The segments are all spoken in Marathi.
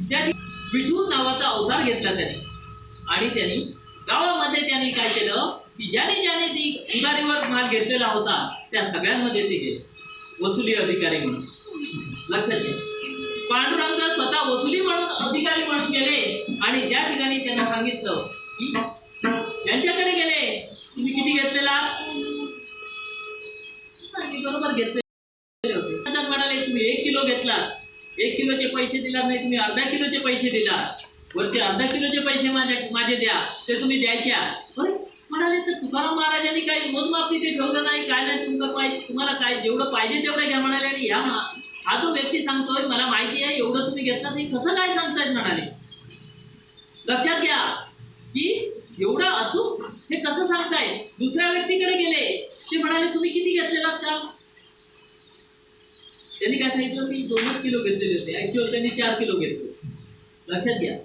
त्या विठू नावाचा अवतार घेतला त्यांनी आणि त्यांनी गावामध्ये त्यांनी काय केलं की ज्याने ज्याने ती उधारीवर माल घेतलेला होता त्या सगळ्यांमध्ये ते गेले वसुली अधिकारी म्हणून. लक्षात घ्या, पांडुरंग स्वतः वसुली म्हणून अधिकारी म्हणून गेले आणि त्या ठिकाणी त्यांना सांगितलं की यांच्याकडे गेले, तुम्ही किती घेतलेला? बरोबर घेतले होते. नंतर म्हणाले तुम्ही 1 किलो घेतला, 1 किलोचे पैसे दिला नाही, तुम्ही अर्धा किलोचे पैसे दिला, वरचे अर्धा किलोचे पैसे माझे द्या, ते तुम्ही द्यायच्या. म्हणाले तर तुकाराम महाराजांनी काही मोजमाप तिथे ठेवलं नाही, काय नाही, तुम्हाला काय जेवढं पाहिजे तेवढं घ्या म्हणाले. आणि हा जो व्यक्ती सांगतोय मला माहिती आहे एवढं तुम्ही घेतला नाही, कसं काय सांगतायत म्हणाले. लक्षात घ्या की एवढा अचूक हे कसं सांगताय. दुसऱ्या व्यक्तीकडे गेले, ते म्हणाले तुम्ही किती घेतलेला का? त्यांनी काय सांगितलं मी 2 किलो घेतलेले होते, ऍक्च्युअल त्यांनी 4 किलो घेतले. लक्षात घ्या,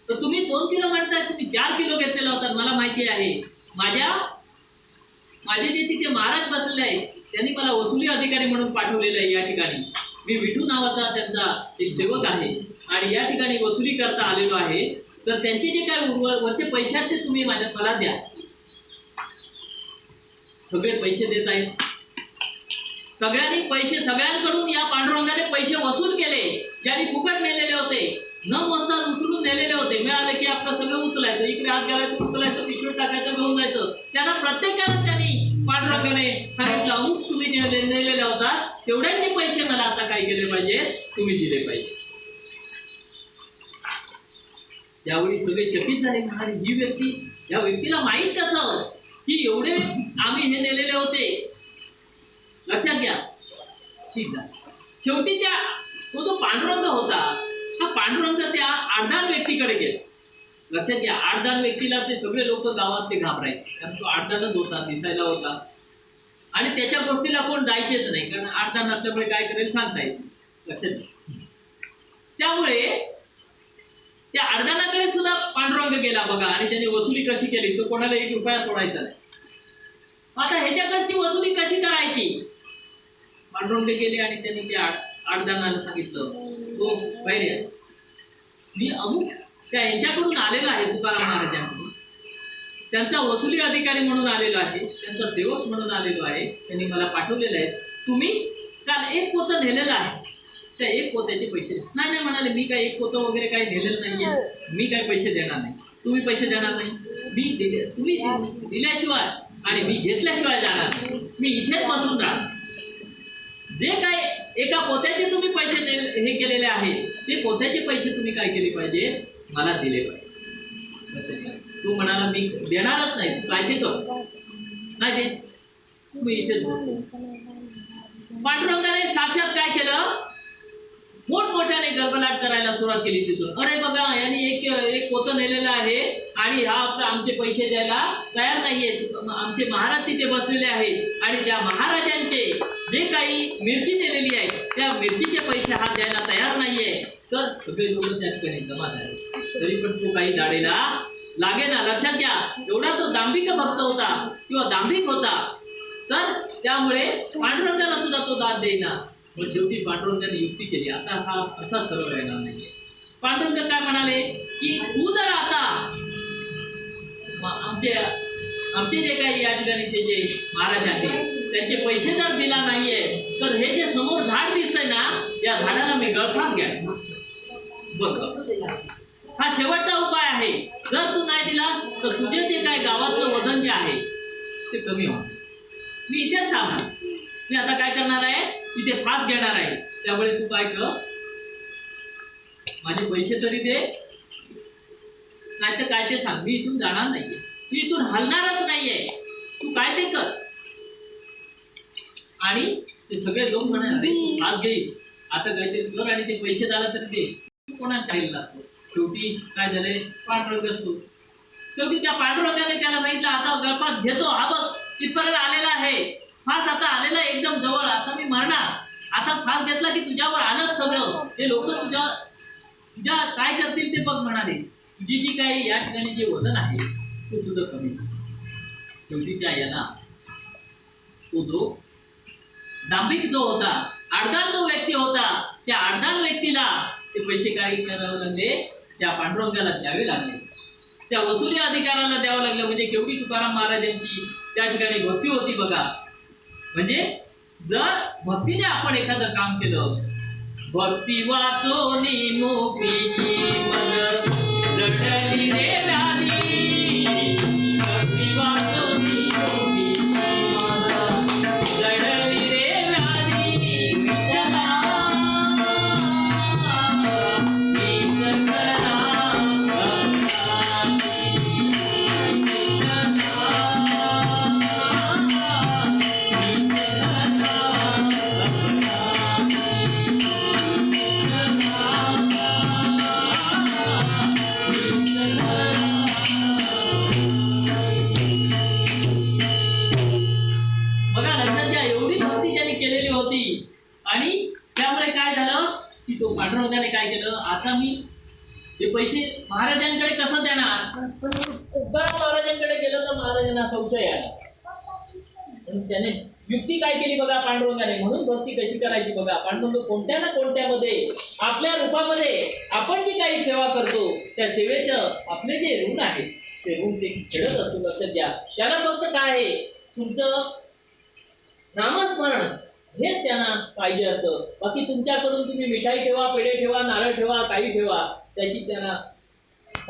तर तुम्ही 2 किलो म्हणताय, तुम्ही 4 किलो घेतलेला होता. मला माहिती आहे माझे जे तिथे महाराज बसलेले आहेत त्यांनी मला वसुली अधिकारी म्हणून पाठवलेलं आहे. या ठिकाणी मी विठू नावाचा त्यांचा एक सेवक आहे आणि या ठिकाणी वसुली करता आलेलो आहे. तर त्यांचे जे काय वरचे पैसे आहेत ते तुम्ही मला द्या. सगळे पैसे देत आहेत, सगळ्यांनी पैसे सगळ्यांकडून या पांडुरंगाने पैसे वसूल केले. ज्यांनी फुकट नेलेले होते, न मोजता उचलून नेलेले होते, मिळाले की आपलं सगळं उचलायचं, इकडे हात घालायचं, उचलायचं, पिशवीत टाकायचं, घेऊन जायचं. त्यांना प्रत्येकानं त्यांनी पांडुरंगाने सांगितलं अमुक तुम्ही नेलेले होता तेवढ्याचे पैसे मला आता काय केले पाहिजे, तुम्ही दिले पाहिजे. त्यावेळी सगळे चकित झाले. म्हणाले ही व्यक्ती, या व्यक्तीला माहीत कसं की एवढे आम्ही हे नेलेले होते. लक्षात घ्या, ठीक झालं. शेवटी तो जो पांडुरंग होता, हा पांडुरंग त्या आडदान व्यक्तीकडे गेला. लक्षात घ्या, आडदान व्यक्तीला ते सगळे लोक गावातले घाबरायचे, कारण तो आडदानच होता, दिसायला होता आणि त्याच्या गोष्टीला कोण जायचेच नाही, कारण आडदान असल्यामुळे काय करेल सांगता येत. लक्षात घ्या, त्यामुळे त्या आडदानाकडे सुद्धा पांडुरंग गेला बघा आणि त्यांनी वसुली कशी केली, तो कोणाला 1 रुपया सोडायचा नाही. आता ह्याच्याकडची वसुली कशी करायची? पांडुरंग गेले आणि त्यांनी त्या आडदानाला सांगितलं तो बैर्या, मी अमुक त्या यांच्याकडून आलेला आहे, तुकाराम महाराजांकडून, त्यांचा वसुली अधिकारी म्हणून आलेलो आहे, त्यांचा सेवक म्हणून आलेलो आहे, त्यांनी मला पाठवलेलं आहे. तुम्ही काल 1 पोतं नेलेलं आहे, त्या 1 पोत्याचे पैसे नाही म्हणाले. मी काय 1 पोतं वगैरे काही नेलेलं नाहीये, मी काय पैसे देणार नाही. तुम्ही पैसे देणार नाही, मी तुम्ही दिल्याशिवाय आणि मी घेतल्याशिवाय जाणार नाही. मी इथेच बसून राहणार. जे काय एका पोत्याचे तुम्ही पैसे हे केलेले आहेत ते पोत्याचे पैसे तुम्ही काय केले पाहिजे, मला दिले पाहिजे. तू म्हणाला मी देणारच नाही, तू काय देतो नाही दे, तुम्ही इथेच बसतो. पांडुरंगाने साक्षात काय केलं, मोठमोठ्याने गलबलाट करायला सुरुवात केली तिथून. अरे बघा यांनी एक पोतं नेलेलं आहे आणि हा आमचे पैसे द्यायला तयार नाहीये. आमचे महाराज तिथे बसलेले आहेत आणि त्या महाराजांचे जे काही मिरची नेलेली आहे त्या मिरचीचे पैसे हा द्यायला तयार नाहीये. तर सगळे लोक त्या ठिकाणी जमा झाले, तरी पण तो काही दाढेला लागेना. लक्षात घ्या, एवढा तो दांभिक भक्त होता किंवा दांभिक होता, तर त्यामुळे पांडुरंगाला सुद्धा तो दाद देईना. मग शेवटी पांडुरंगाने युक्ती केली, आता हा असा सरळ राहणार नाहीये. पांडुरंग काय म्हणाले की तू जर आता आमचे जे काही या ठिकाणी ते जे महाराज आहेत त्यांचे पैसे जर दिला नाहीये, तर हे जे समोर झाड दिसतंय ना, या झाडाला मी गळफास घ्या. बघ, हा शेवटचा उपाय आहे. जर तू नाही दिला तर तुझे जे काय गावातलं वजन जे आहे ते कमी होणार. मी इथेच थांबणार. मी आता काय करणार आहे, तिथे फास घेणार आहे. त्यामुळे तू काय कर, माझे पैसे तरी दे, नाही तर काय ते सांग. मी इथून जाणार नाहीये, मी इथून हलणारच नाहीये, तू काय ते कर. आणि ते सगळे लोक म्हणाले अरे तू फास घेईल, आता काय ते कर आणि ते पैसे झाला तरी दे. कोणाच्या लागतो. शेवटी काय झाले, पांडुरंग असतो. शेवटी त्या पांडुरंगाने त्याला सांगितलं आता गळफास घेतो, हा बघ तिथपर्यंत आलेला आहे, फास आता आलेला एकदम जवळ, आता मी मरणार. आता फास घेतला की तुझ्यावर आलंच सगळं. हे लोक तुझ्या काय करतील ते बघ म्हणाले. तुझी जी काही या ठिकाणी जे वजन आहे ते तुझं कमी. शेवटी त्या याला तो जो दांभिक जो होता, आडदान जो व्यक्ती होता, त्या आडदान व्यक्तीला ते पैसे काय करावे लागले, त्या पांडुरंगाला द्यावे लागले, त्या वसुली अधिकाराला द्यावं लागलं. म्हणजे केवढी तुकाराम महाराजांची त्या ठिकाणी भक्ती होती बघा. म्हणजे जर भक्तीने आपण एखादं काम केलं, भक्ती वाचोनी मोपीची मग लढली रे व्याधी, भक्ती वाचोनी मोपीची मग लढली रे व्याधी, विठ्ठला हीच करा बघा. लक्षात घ्या, एवढी भक्ती ज्यांनी केलेली होती. आणि त्यामुळे काय झालं की तो पांडुरंगाने काय केलं, आता मी हे पैसे महाराजांकडे कसं देणार. पण तुकाराम महाराजांकडे गेलं तर महाराजांना संशय आला. म्हणून त्याने युक्ती काय केली बघा पांडुरंगाने. म्हणून भक्ती कशी करायची बघा. पांडुरंग कोणत्या ना कोणत्यामध्ये आपल्या रूपामध्ये आपण जी काही सेवा करतो त्या सेवेचं आपले जे ऋण आहे ते ऋण ते खेळत असतो. लक्षात घ्या, त्याला फक्त काय आहे, तुमचं नामस्मरण हेच त्यांना पाहिजे असतं. बाकी तुमच्याकडून तुम्ही मिठाई ठेवा, पेढे ठेवा, नारळ ठेवा, काही ठेवा, त्याची त्यांना